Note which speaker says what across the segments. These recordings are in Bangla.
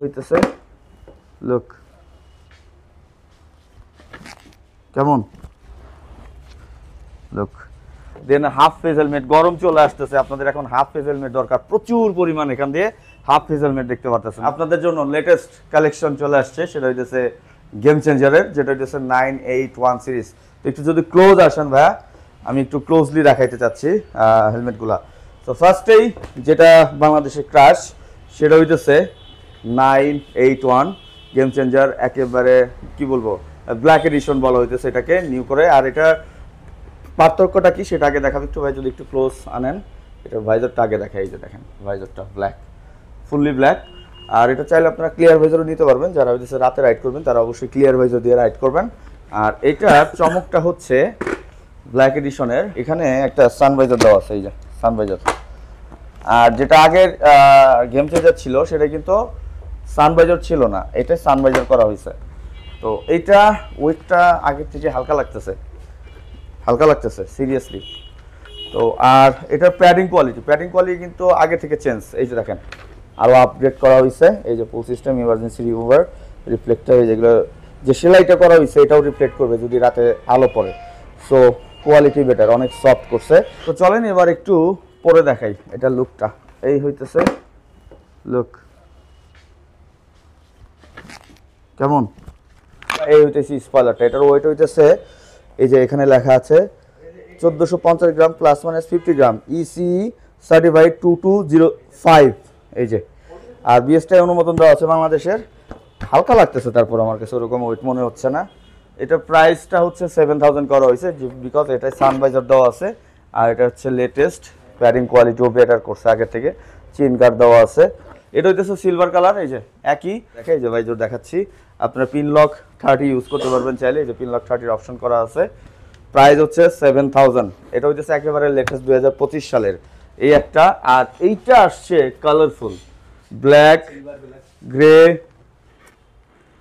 Speaker 1: হইতেছে লুক কেমন লুক দেন হাফ ফেজ হেলমেট গরম চলে আসতেছে আপনাদের এখন হাফ ফেজ হেলমেট দরকার প্রচুর পরিমাণ এখান দিয়ে হাফ ফেজ হেলমেট দেখতে পারতেছেন আপনাদের জন্য লেটেস্ট কালেকশন চলে আসছে সেটা হইতেছে গেম চেঞ্জারের যেটা হইতেছে 981 সিরিজ তো একটু যদি ক্লোজ আসেন ভাইয়া আমি একটু ক্লোজলি দেখাইতে চাচ্ছি হেলমেটগুলা তো ফার্স্টেই যেটা বাংলাদেশে ক্রাশ সেটা হইতেছে 981 গেম চেঞ্জার একেবারে কি বলবো ব্ল্যাক এডিশন বলা হইতেছে এটাকে নিউ করে আর এটা পার্থক্যটা কি সেটা আগে দেখাবো একটু ভাই যদি একটু ক্লোজ আনেন এটা ভাইজারটা আগে দেখাই এই যে দেখেন ভাইজারটা ব্ল্যাক ফুললি ব্ল্যাক আর এটা চাইলে আপনারা ক্লিয়ার ভাইজারও নিতে পারবেন যারা হইতেছে রাতে রাইড করবেন তারা অবশ্যই ক্লিয়ার ভাইজার দিয়ে রাইড করবেন আর এটার চমকটা হচ্ছে ব্ল্যাক এডিশনের এখানে একটা সানভাইজার দেওয়া আছে এই যে সানভাইজার আর যেটা আগের গেম চেঞ্জার ছিল সেটা কিন্তু সানভাইজার ছিল না এটা সানভাইজার করা হয়েছে তো এইটা ওয়েটটা আগের থেকে হালকা লাগতেছে সিরিয়াসলি তো আর এটার প্যাডিং কোয়ালিটি কিন্তু আগে থেকে চেঞ্জ এই যে দেখেন আরও আপগ্রেড করা হয়েছে এই যে ফুল সিস্টেম ইমার্জেন্সি রিমুভার রিফ্লেক্টর যেগুলো যে সেলাইটা করা হয়েছে এটাও রিফ্লেক্ট করবে যদি রাতে আলো পড়ে সো কোয়ালিটি বেটার অনেক সফট করছে তো চলেন এবার একটু পরে দেখাই এটা লুকটা এই হইতেছে লুক কেমন এই হইতেছে স্পয়লারটা এটার ওয়েট হইতেছে এই যে এখানে লেখা আছে 1450 গ্রাম প্লাস মাইনাস 50 গ্রাম ইসি সার্টিফাইড 2205 এই যে আর বিএসটাই অনুমোদন দেওয়া আছে বাংলাদেশের হালকা লাগতেছে তারপর আমার কাছে ওরকম ওয়েট মনে হচ্ছে না এটা প্রাইসটা হচ্ছে 7000 করা হয়েছে বিকজ এটা সানভাইজার দেওয়া আছে আর এটা হচ্ছে লেটেস্ট প্যাডিং কোয়ালিটিও বেটার করছে আগে থেকে চেইন গার্ড দেওয়া আছে এটা হইতেছে সিলভার কালার এই যে একই দেখে এই যে ভাইজোর দেখাচ্ছি আপনারা পিন লক 30 ইউজ করতে পারবেন চাইলে এই যে পিন লক 30 এর অপশন করা আছে প্রাইস হচ্ছে 7000 এটা হইতেছে একেবারে লেটেস্ট 2025 সালের এই একটা আর এইটা আসছে কালারফুল ব্ল্যাক গ্রে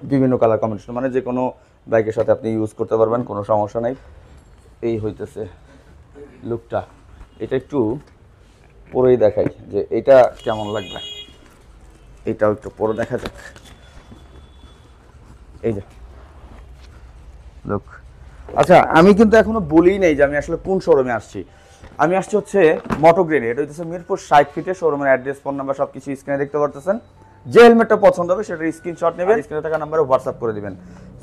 Speaker 1: বিভিন্ন কালার কম্বিনেশন মানে যে কোনো বাইকের সাথে আপনি ইউজ করতে পারবেন কোনো সমস্যা নাই এই হইতেছে লুকটা এটা একটু পরেই দেখাই যে এটা কেমন লাগবে এটাও একটু পরে দেখা যাক এই যে লুক আচ্ছা আমি কিন্তু এখনো বলি নাই যে আমি আসলে কোন শোরুমে আসছি আমি আসছি হচ্ছে মোটোগ্রেনে এটা হচ্ছে মিরপুর 60 ফিটে শোরুমের অ্যাড্রেস ফোন নাম্বার সবকিছু স্ক্রিনে দেখতে পারতেছেন যে হেলমেটটা পছন্দ হবে সেটার স্ক্রিনশট নেবেন স্ক্রিনে থাকা নাম্বারে হোয়াটসঅ্যাপ করে দিবেন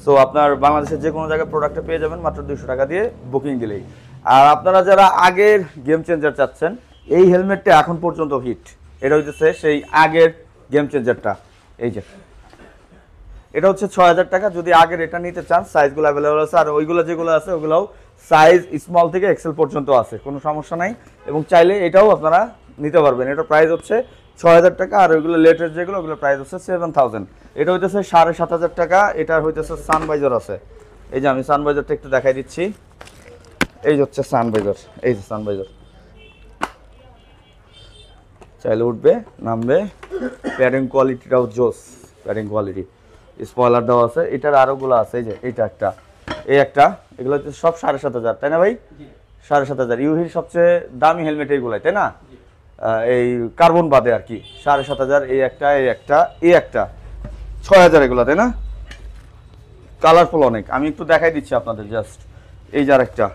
Speaker 1: সো আপনার বাংলাদেশের যে কোনো জায়গায় প্রোডাক্টটা পেয়ে যাবেন মাত্র 200 টাকা দিয়ে বুকিং দিলেই আর আপনারা যারা আগের গেম চেঞ্জার চাচ্ছেন এই হেলমেটটা এখন পর্যন্ত হিট এটা হইতেছে সেই আগের গেম চেঞ্জারটা এই যে এটা হচ্ছে 6000 টাকা যদি আগের এটা নিতে চান সাইজগুলো অ্যাভেলেবল আছে আর ওইগুলো যেগুলো আছে ওগুলোও সাইজ স্মল থেকে এক্সেল পর্যন্ত আছে কোনো সমস্যা নাই এবং চাইলে এটাও আপনারা নিতে পারবেন এটা প্রাইস হচ্ছে 6000 টাকা আর ওইগুলো লেটেস্ট যেগুলো ওগুলো প্রাইস হচ্ছে 7000 এটা হইতেছে 7500 টাকা এটা হইতেছে সানভাইজার আছে এই যে আমি সানভাইজারটা একটু দেখাই দিচ্ছি এই যে হচ্ছে সানভাইজার এই যে সানভাইজার চাইলে উঠবে নামবে প্যাডিং কোয়ালিটিটাও জোস প্যাডিং কোয়ালিটি স্পয়লার দেওয়া আছে এটার আরোগুলো আছে এই যে এইটা একটা এই একটা এগুলো হচ্ছে সব 7500 তাই না ভাই 7500 ইউহির সবচেয়ে দামি হেলমেট এইগুলাই তাই না এই কার্বন বাদে আর কি 7500 এই একটা 6000 এগুলো তাই না কালারফুল অনেক আমি একটু দেখাই দিচ্ছি আপনাদের জাস্ট এই যে আরেকটা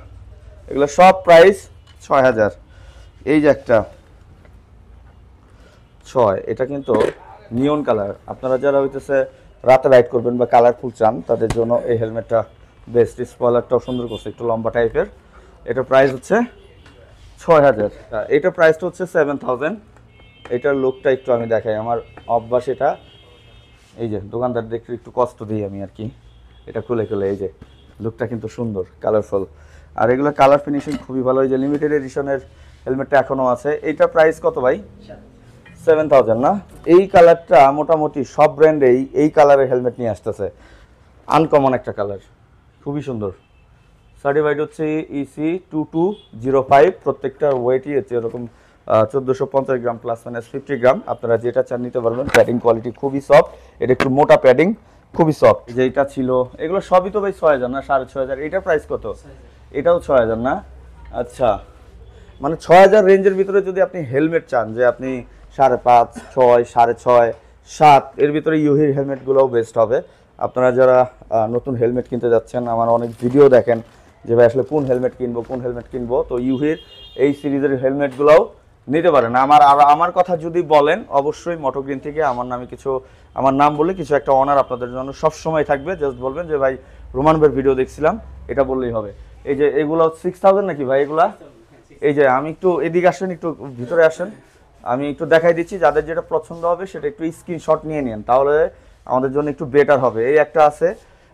Speaker 1: এগুলো সব প্রাইস 6000 এই যে একটা 6 এটা কিন্তু নিয়ন কালার আপনারা যারা হইতেছে রাতে রাইড করবেন বা কালারফুল চান তাদের জন্য এই হেলমেটটা বেস্ট স্পয়লারটাও সুন্দর করছে একটু লম্বা টাইপের এটা প্রাইস হচ্ছে 6000 এটা প্রাইসটা হচ্ছে 7000 এটার লুকটা একটু আমি দেখাই আমার অভ্যাস এটা এই যে দোকানদার দেখতে একটু কষ্ট দিই আমি আর কি এটা খুলে এই যে লুকটা কিন্তু সুন্দর কালারফুল আর এগুলো কালার ফিনিশিং খুবই ভালো এই যে লিমিটেড এডিশনের হেলমেটটা এখনো আছে এইটা প্রাইস কত ভাই 7000 না এই কালারটা মোটামুটি সব ব্র্যান্ডেই এই কালারের হেলমেট নিয়ে আসতেছে আনকমন একটা কালার খুবই সুন্দর সার্টিফাইড হচ্ছে ইসি 2205 প্রত্যেকটা ওয়েটই হচ্ছে এরকম 1450 গ্রাম প্লাস মাইনাস 50 গ্রাম আপনারা যেটা চান নিতে পারবেন প্যাডিং কোয়ালিটি খুবই সফট এটা একটু মোটা প্যাডিং খুবই সফট যেটা ছিল এগুলো সবই তো ভাই 6000 না 6500 এটার প্রাইস কত এটাও 6000 না আচ্ছা মানে 6000 রেঞ্জের ভিতরে যদি আপনি হেলমেট চান যে আপনি 5.5 6 6.5 7 এর ভিতরে ইউহির হেলমেটগুলোও বেস্ট হবে। আপনারা যারা নতুন হেলমেট কিনতে যাচ্ছেন, আমার অনেক ভিডিও দেখেন যে ভাই আসলে কোন হেলমেট কিনবো, তো ইউহির এই সিরিজের হেলমেটগুলোও নিতে পারেন। আমার কথা যদি বলেন, অবশ্যই মোটোগ্রিন থেকে আমার নাম বলে কিছু একটা অনার আপনাদের জন্য সব সময় থাকবে। জাস্ট বলবেন যে ভাই রোমান ভাইয়ের ভিডিও দেখছিলাম, এটা বললেই হবে। এই যে এগুলো 6000 নাকি ভাই এগুলা? এই যে আমি একটু এদিকে আসেন, একটু ভিতরে আসেন, আমি একটু দেখাই দিচ্ছি। যাদের যেটা পছন্দ হবে সেটা একটু স্ক্রিনশট নিয়ে নিন, তাহলে আমাদের জন্য একটু বেটার হবে। এই একটা আছে,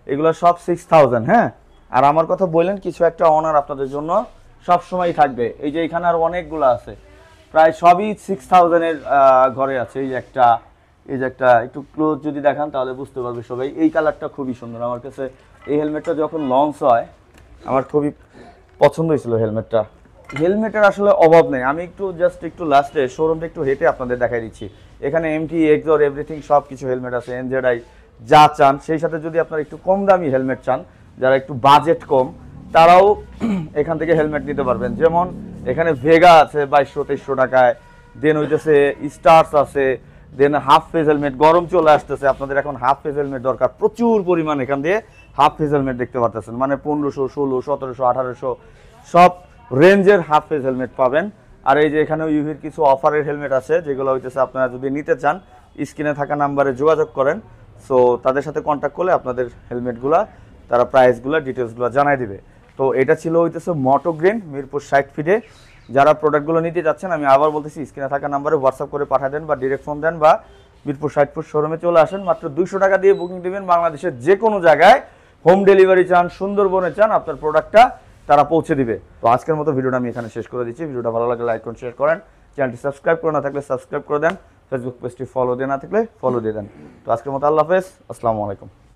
Speaker 1: এগুলো সব 6000। হ্যাঁ, আর আমার কথা বললেন কিছু একটা অনার আপনাদের জন্য সব সময় থাকবে। এই যে এখানে আর অনেকগুলো আছে, প্রায় সবই 6000 এর ঘরে আছে। এই যে একটা একটু ক্লোজ যদি দেখান তাহলে বুঝতে পারবে সবাই। এই কালারটা খুবই সুন্দর আমার কাছে। এই হেলমেটটা যখন লঞ্চ হয় আমার খুবই পছন্দ হয়েছিল হেলমেটের আসলে অভাব নেই। আমি একটু লাস্টে শোরুমটা একটু হেঁটে আপনাদের দেখাই দিচ্ছি। এখানে এমটি, এক্সর, এভরিথিং সব কিছু হেলমেট আছে। এনজেডআই যা চান, সেই সাথে যদি আপনারা একটু কম দামি হেলমেট চান, যারা একটু বাজেট কম, তারাও এখান থেকে হেলমেট নিতে পারবেন। যেমন এখানে ভেগা আছে 2200-2300 টাকায়, দেন হইতেছে স্টার্স আছে, দেন হাফ ফেজ হেলমেট। গরম চলে আসতেছে, আপনাদের এখন হাফ ফেজ হেলমেট দরকার প্রচুর পরিমাণ। এখান দিয়ে হাফ ফেজ হেলমেট দেখতে পারতেছেন, মানে 1500, 1600, 1700, 1800 সব রেঞ্জের হাফ ফেজ হেলমেট পাবেন। আর এই যে এখানেও ইউভির কিছু অফারের হেলমেট আছে, যেগুলো হইতেছে আপনারা যদি নিতে চান স্ক্রিনে থাকা নাম্বারে যোগাযোগ করেন। সো তাদের সাথে কন্ট্যাক্ট করলে আপনাদের হেলমেটগুলা, তারা প্রাইসগুলো, ডিটেলসগুলো জানাই দিবে। তো এটা ছিল হইতেছে মোটোগ্রিন মিরপুর 60 ফিটে। যারা প্রোডাক্টগুলো নিতে যাচ্ছেন, আমি আবার বলতেছি স্ক্রিনে থাকা নাম্বারে হোয়াটসঅ্যাপ করে পাঠিয়ে দেন বা ডিরেক্ট ফোন দেন, বা মিরপুর 60 ফুট শোরুমে চলে আসেন। মাত্র 200 টাকা দিয়ে বুকিং দেবেন। বাংলাদেশের যে কোনো জায়গায় হোম ডেলিভারি চান, সুন্দরবনে চান, আপনার প্রোডাক্টটা তারা পৌঁছে দিবে। তো আজকের মতো ভিডিওটা আমি এখানে শেষ করে দিচ্ছি। ভিডিওটা ভালো লাগলে লাইক করুন, শেয়ার করেন, চ্যানেলটি সাবস্ক্রাইব করে না থাকলে সাবস্ক্রাইব করে দেন, ফেসবুক পেজটি ফলো দিয়ে না থাকলে ফলো দিয়ে দেন। তো আজকের মতো আল্লাহ হাফেজ, আসসালামু আলাইকুম।